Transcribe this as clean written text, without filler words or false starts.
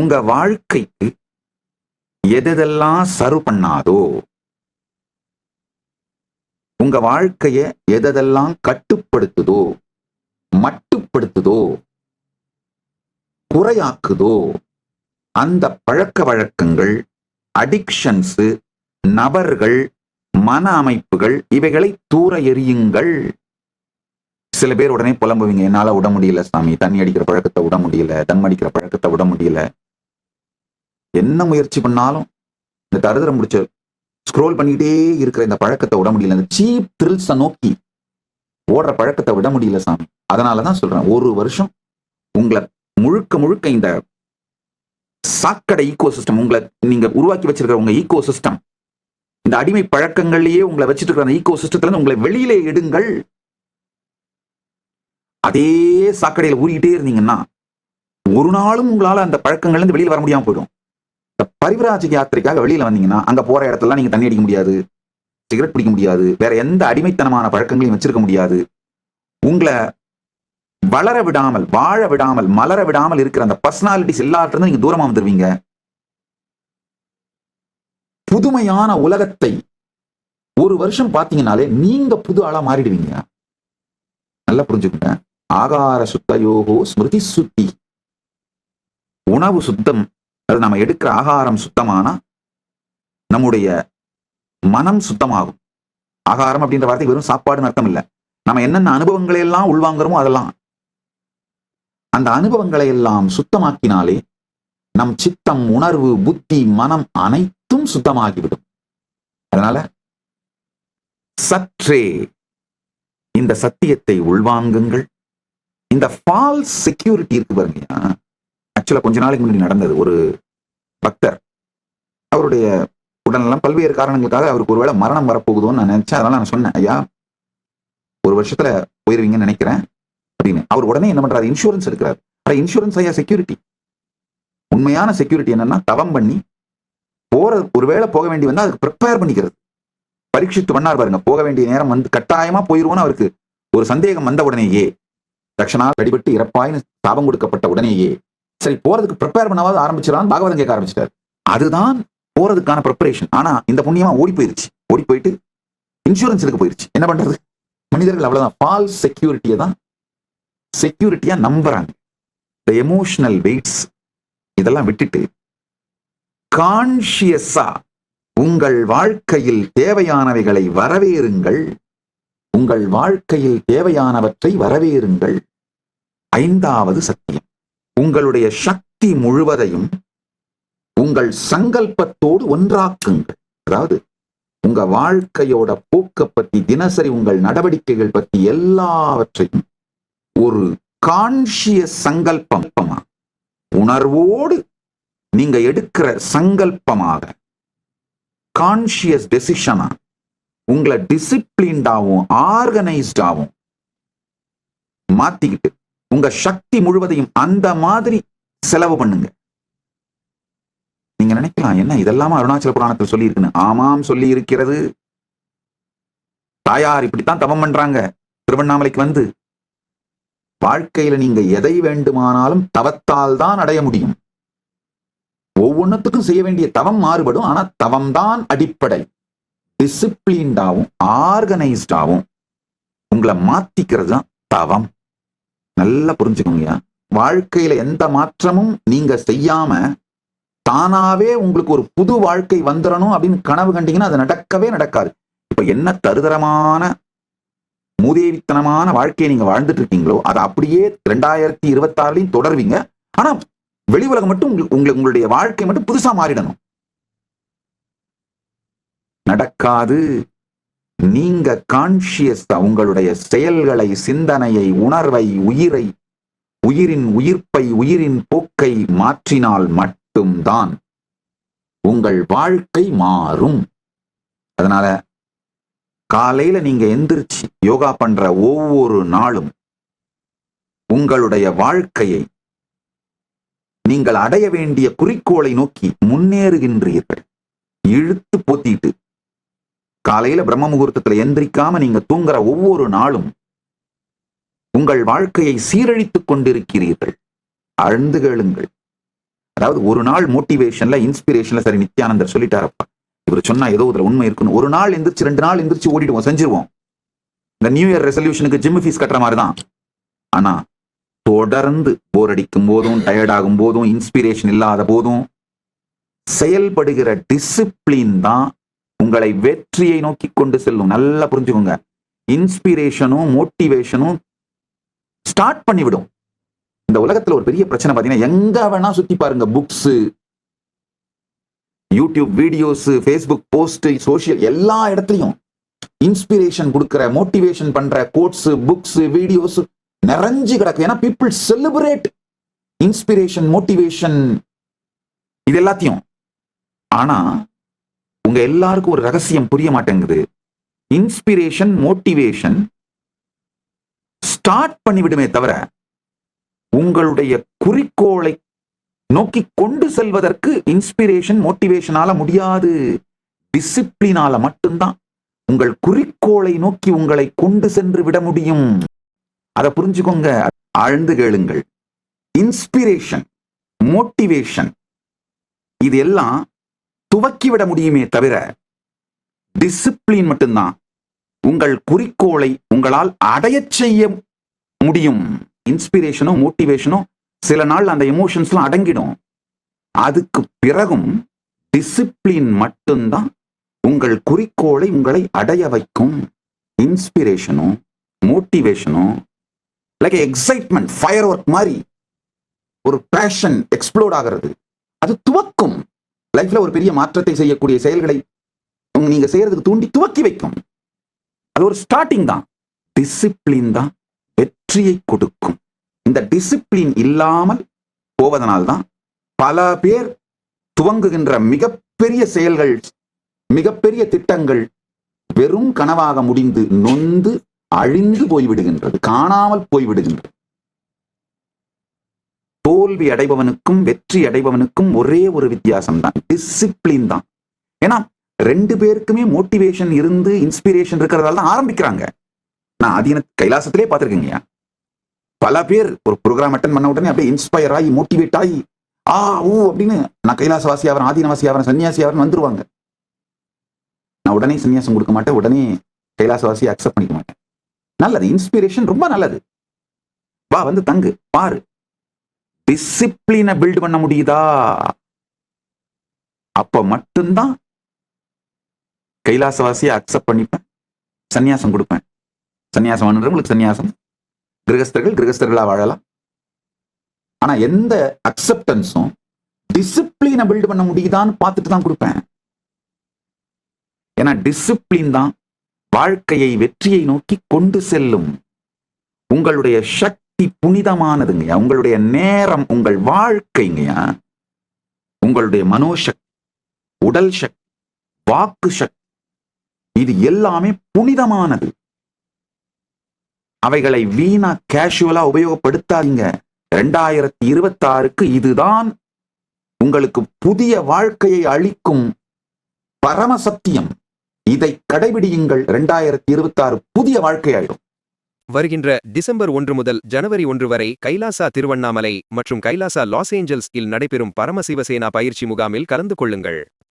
உங்க வாழ்க்கைக்கு எதெல்லாம் சர்வ் பண்ணாதோ, உங்க வாழ்க்கைய எதெல்லாம் கட்டுப்படுத்துதோ, மட்டுப்படுத்துதோ, குறையாக்குதோ, அந்த பழக்க வழக்கங்கள், அடிக்ஷன்ஸ், நபர்கள், மன அமைப்புகள், இவைகளை தூர எறியுங்கள். சில பேர் உடனே புலம்புவீங்க, என்னால விட முடியல சாமி, தண்ணி அடிக்கிற பழக்கத்தை விட முடியல, தம் அடிக்கிற பழக்கத்தை விட முடியல. என்ன முயற்சி பண்ணாலும் இந்த தருதரம் முடிச்ச ஸ்க்ரோல் பண்ணிக்கிட்டே இருக்கிற இந்த பழக்கத்தை விட முடியல, இந்த சீப் த்ரில்ஸை நோக்கி ஓடுற பழக்கத்தை விட முடியல சாமி. அதனாலதான் சொல்றேன், ஒரு வருஷம் உங்களை முழுக்க முழுக்க இந்த சாக்கடை ஈகோ சிஸ்டம், உங்களை நீங்க உருவாக்கி வச்சிருக்கிற உங்க ஈகோ சிஸ்டம், இந்த அடிமை பழக்கங்கள்லயே உங்களை வச்சுட்டு இருக்கிற அந்த ஈகோ சிஸ்டத்துல இருந்து உங்களை வெளியிலே எடுங்கள். அதே சாக்கடையில ஊறிக்கிட்டே இருந்தீங்கன்னா ஒரு நாளும் உங்களால அந்த பழக்கங்கள்ல இருந்து வெளியில வர முடியாம போயிடும். இந்த பரிவிராஜ யாத்திரைக்காக வெளியில வந்தீங்கன்னா அங்க போற இடத்துல நீங்க தண்ணி அடிக்க முடியாது, சிகரெட் பிடிக்க முடியாது, வேற எந்த அடிமைத்தனமான பழக்கங்களையும் வச்சிருக்க முடியாது. உங்களை வளர விடாமல், வாழ விடாமல், மலர விடாமல் இருக்கிற அந்த பர்சனாலிட்டிஸ் எல்லாத்திலிருந்து நீங்க தூரமா வந்துருவீங்க. புதுமையான உலகத்தை ஒரு வருஷம் பார்த்தீங்கன்னாலே நீங்க புது ஆளா மாறிடுவீங்க. நல்லா புரிஞ்சுக்கோங்க. ஆகார சுத்தயோகோ ஸ்மிருதி சுத்தி. உணவு சுத்தம், அது நம்ம எடுக்கிற ஆகாரம் சுத்தமானா நம்முடைய மனம் சுத்தமாகும். ஆகாரம் அப்படின்ற வார்த்தை வெறும் சாப்பாடுன்னு அர்த்தம் இல்லை. நம்ம என்னென்ன அனுபவங்களை எல்லாம் உள்வாங்குறோமோ அதெல்லாம், அந்த அனுபவங்களை எல்லாம் சுத்தமாக்கினாலே நம் சித்தம், உணர்வு, புத்தி, மனம் அனைத்தும் சுத்தமாகிவிடும். அதனால சற்றே இந்த சத்தியத்தை உள்வாங்குங்கள். இந்த ஃபால்ஸ் செக்யூரிட்டி இருக்கு பாருங்க. ஆக்சுவலா கொஞ்ச நாளைக்கு முன்னாடி நடந்தது. ஒரு பக்தர், அவருடைய உடல்நலம் பல்வேறு காரணங்களுக்காக அவருக்கு ஒருவேளை மரணம் வரப்போகுதோன்னு நான் நினைச்சேன். அதனால நான் சொன்னேன், ஐயா ஒரு வருஷத்துல போயிருவீங்கன்னு நினைக்கிறேன் அப்படின்னு. அவர் உடனே என்ன பண்றாரு, இன்சூரன்ஸ் எடுக்கிறார். இன்சூரன்ஸ் ஐயா செக்யூரிட்டி. உண்மையான செக்யூரிட்டி என்னன்னா, தவம் பண்ணி போற ஒருவேளை போக வேண்டி வந்தா அதுக்கு ப்ரிப்பேர் பண்ணிக்கிறது. பரீட்சித்து பண்ணார் பாருங்க, போக வேண்டிய நேரம் வந்து கட்டாயமா போயிருவோன்னு அவருக்கு ஒரு சந்தேகம் வந்த உடனேயே, தட்சணால் அடிபட்டு இறப்பாயின்னு சாபம் கொடுக்கப்பட்ட உடனேயே சரி போறதுக்கு ப்ரிப்பேர் பண்ணாவது ஆரம்பிச்சிடலாம், பாகவதம் கேட்க ஆரம்பிச்சிட்டார். அதுதான் போறதுக்கான ப்ரிப்பரேஷன். ஆனா இந்த புண்ணியமா ஓடி போயிருச்சு. ஓடி போயிட்டு இன்சூரன்ஸ் எடுக்க போயிருச்சு. என்ன பண்றது? மனிதர்கள் அவ்வளவுதான், ஃபால்ஸ் செக்யூரிட்டியை தான் செக்யூரிட்டியா நம்புறாங்க. இந்த எமோஷனல் வெயிட்ஸ் இதெல்லாம் விட்டுட்டு கான்ஷியஸா உங்கள் வாழ்க்கையில் தேவையானவைகளை வரவேறுங்கள். உங்கள் வாழ்க்கையில் தேவையானவற்றை வரவேறுங்கள். 5வது சத்தியம், உங்களுடைய சக்தி முழுவதையும் உங்கள் சங்கல்பத்தோடு ஒன்றாக்குங்கள். அதாவது உங்க வாழ்க்கையோட போக்க பத்தி, தினசரி உங்கள் நடவடிக்கைகள் பத்தி எல்லாவற்றையும் ஒரு கான்ஷியஸ் சங்கல்பமா, உணர்வோடு நீங்க எடுக்கிற சங்கல்பமாக, கான்ஷியஸ் டெசிஷனா, உங்களை டிசிப்ளின்டாவும் ஆர்கனைஸ்டாவும் மாத்திக்கிட்டு உங்க சக்தி முழுவதையும் அந்த மாதிரி செலவு பண்ணுங்க. நீங்க நினைக்கலாம், என்ன இதெல்லாமா அருணாச்சல புராணத்தில் சொல்லி இருக்குன்னு. ஆமாம், சொல்லி இருக்கிறது. தாயார் இப்படித்தான் தவம் பண்றாங்க. திருவண்ணாமலைக்கு வந்து வாழ்க்கையில நீங்க எதை வேண்டுமானாலும் தவத்தால் தான் அடைய முடியும். ஒவ்வொன்றுத்துக்கும் செய்ய வேண்டிய தவம் மாறுபடும். ஆனா தவம் தான் அடிப்படை. டிசிப்ளின்டாவும் ஆர்கனைஸ்டாவும் உங்களை மாத்திக்கிறது தான் தவம். நல்லா புரிஞ்சுக்கோங்க. வாழ்க்கையில எந்த மாற்றமும் நீங்க செய்யாம தானாவே உங்களுக்கு ஒரு புது வாழ்க்கை வந்துடணும் அப்படின்னு கனவு கண்டீங்கன்னா அது நடக்கவே நடக்காது. இப்ப என்ன தருதரமான மூதேவித்தனமான வாழ்க்கையை நீங்க வாழ்ந்துட்டு இருக்கீங்களோ அதை அப்படியே 2026 தொடர்வீங்க. ஆனா வெளி உலகம் மட்டும் உங்களுடைய வாழ்க்கை மட்டும் புதுசா மாறிடணும். நடக்காது. நீங்க கான்ஷியஸா உங்களுடைய செயல்களை, சிந்தனையை, உணர்வை, உயிரை, உயிரின் உயிர்ப்பை, உயிரின் போக்கை மாற்றினால் மட்டும்தான் உங்கள் வாழ்க்கை மாறும். அதனால காலையில நீங்க எந்திரிச்சு யோகா பண்ற ஒவ்வொரு நாளும் உங்களுடைய வாழ்க்கையை நீங்கள் அடைய வேண்டிய குறிக்கோளை நோக்கி முன்னேறுகின்றீர்கள். இழுத்து போத்திட்டு காலையில பிரம்ம முகூர்த்தத்துல எந்திரிக்காம நீங்க தூங்குற ஒவ்வொரு நாளும் உங்கள் வாழ்க்கையை சீரழித்துக் கொண்டிருக்கிறீர்கள். ஆழ்ந்து கேளுங்கள். அதாவது ஒரு நாள் மோட்டிவேஷன்ல இன்ஸ்பிரேஷன்ல சரி நித்யானந்தர் சொல்லிட்டாரப்பா, இவர் சொன்னா ஏதோ இதுல உண்மை இருக்குன்னு. ஒரு நாள் எந்திரிச்சு 2 நாள் எந்திரிச்சு ஓடிடுவோம், செஞ்சிருவோம். இந்த நியூ இயர் ரெசல்யூஷனுக்கு ஜிம் ஃபீஸ் கட்டுற மாதிரி தான். ஆனா தொடர்ந்து போர் அடிக்கும் போதும், டயர்ட் ஆகும் போதும், இன்ஸ்பிரேஷன் இல்லாத போதும் செயல்படுகிற டிசிப்ளின் தான் உங்களை வெற்றியை நோக்கி கொண்டு செல்லும். நல்லா புரிஞ்சுக்கோங்க. இன்ஸ்பிரேஷனும் மோட்டிவேஷனும் ஸ்டார்ட் பண்ணிவிடும். இந்த உலகத்துல ஒரு பெரிய பிரச்சனை பாத்தீங்கன்னா, எங்க வேணா சுத்தி பாருங்க, books, YouTube videos, Facebook post, social, எல்லா இடத்துலயும் இன்ஸ்பிரேஷன் கொடுக்கிற, மோட்டிவேஷன் பண்ற கோட்ஸ், புக்ஸ், வீடியோஸ் நிறைஞ்சு கிடக்கு. ஏன்னா பீப்புள் செலிப்ரேட் இன்ஸ்பிரேஷன், மோட்டிவேஷன், இது எல்லாத்தையும். ஆனா உங்க எல்லாருக்கும் ஒரு ரகசியம் புரிய மாட்டேங்குது. இன்ஸ்பிரேஷன், மோட்டிவேஷன் ஸ்டார்ட் பண்ணிவிடுமே தவிர உங்களுடைய குறிக்கோளை நோக்கி கொண்டு செல்வதற்கு இன்ஸ்பிரேஷன், மோட்டிவேஷனால முடியாது. டிசிப்ளினால மட்டும்தான் உங்கள் குறிக்கோளை நோக்கி உங்களை கொண்டு சென்று விட முடியும். அதை புரிஞ்சுக்கோங்க, ஆழ்ந்து கேளுங்கள். இன்ஸ்பிரேஷன், மோட்டிவேஷன் இது எல்லாம் துவக்கிவிட முடியுமே தவிர டிசிப்ளின் மட்டும்தான் உங்கள் குறிக்கோளை உங்களால் அடையச் செய்ய முடியும். இன்ஸ்பிரேஷனும் மோட்டிவேஷனும் சில நாள் அந்த எமோஷன்ஸ்லாம் அடங்கிடும். அதுக்கு பிறகும் டிசிப்ளின் மட்டும்தான் உங்கள் குறிக்கோளை உங்களை அடைய வைக்கும். இன்ஸ்பிரேஷனும் மோட்டிவேஷனும் லைக் எக்ஸைட்மெண்ட், ஃபயர் ஒர்க் மாதிரி ஒரு பேஷன் எக்ஸ்ப்ளோட் ஆகிறது. அது துவக்கும். லைஃப்ல ஒரு பெரிய மாற்றத்தை செய்யக்கூடிய செயல்களை நீங்க செய்யறதுக்கு தூண்டி துவக்கி வைக்கும். அது ஒரு ஸ்டார்டிங் தான். டிசிப்ளின் தான் வெற்றியை கொடுக்கும். இந்த டிசிப்ளின் இல்லாமல் போவதனால்தான் பல பேர் துவங்குகின்ற மிகப்பெரிய செயல்கள், மிகப்பெரிய திட்டங்கள் வெறும் கனவாக முடிந்து நொந்து அழிந்து போய்விடுகின்றது, காணாமல் போய்விடுகின்றது. தோல்வி அடைபவனுக்கும் வெற்றி அடைபவனுக்கும் ஒரே ஒரு வித்தியாசம் தான், டிசிப்ளின் தான். ஏன்னா 2 பேருக்குமே மோட்டிவேஷன் இருந்து இன்ஸ்பிரேஷன் இருக்கிறதால தான் ஆரம்பிக்கிறாங்க. நான் ஆதீன கைலாசத்திலே பார்த்திருக்கீங்க. பல பேர் ஒரு ப்ரோக்ராம் அட்டன் பண்ண உடனே அப்படியே இன்ஸ்பயர் ஆகி, மோட்டிவேட் ஆகி, அப்படின்னு நான் கைலாசவாசி ஆகிறேன், ஆதீனவாசி ஆகிறேன், சன்னியாசி ஆகிறேன் வந்துருவாங்க. நான் உடனே சன்னியாசம் கொடுக்க மாட்டேன், உடனே கைலாசவாசி அக்செப்ட் பண்ணிக்க மாட்டேன். நல்லது, இன்ஸ்பிரேஷன் ரொம்ப நல்லது. வா வந்து தங்கு, பாரு. டிசிப்ளினை பில்ட் பண்ண முடியுதா? அப்ப மட்டும்தான் கைலாசவாசியை அக்செப்ட் பண்ணிப்பேன், சன்னியாசம் கொடுப்பேன். சன்னியாசம் பண்ணுறவங்களுக்கு சன்னியாசம், கிரகஸ்தர்களா வாழலாம். ஆனா எந்த அக்செப்டன்ஸும் டிசிப்ளினை பில்ட் பண்ண முடியுதான்னு பார்த்துட்டு தான் கொடுப்பேன். ஏன்னா டிசிப்ளின் தான் வாழ்க்கையை வெற்றியை நோக்கி கொண்டு செல்லும். உங்களுடைய சக்தி புனிதமானதுங்கய்யா. உங்களுடைய நேரம், உங்கள் வாழ்க்கைங்கய்யா, உங்களுடைய மனோசக்தி, உடல் சக்தி, வாக்கு சக்தி, இது எல்லாமே புனிதமானது. அவைகளை வீணா கேஷுவலா உபயோகப்படுத்தாதீங்க. 2026க்கு இதுதான் உங்களுக்கு புதிய வாழ்க்கையை அளிக்கும் பரம சத்தியம். இதை கடைபிடியுங்கள். 2026 புதிய வாழ்க்கையாயிடும். வருகின்ற டிசம்பர் 1 முதல் ஜனவரி 1 வரை கைலாசா திருவண்ணாமலை மற்றும் கைலாசா லாஸ் ஏஞ்சல்ஸ் இல் நடைபெறும் பரமசிவசேனா பயிற்சி முகாமில் கலந்து கொள்ளுங்கள்.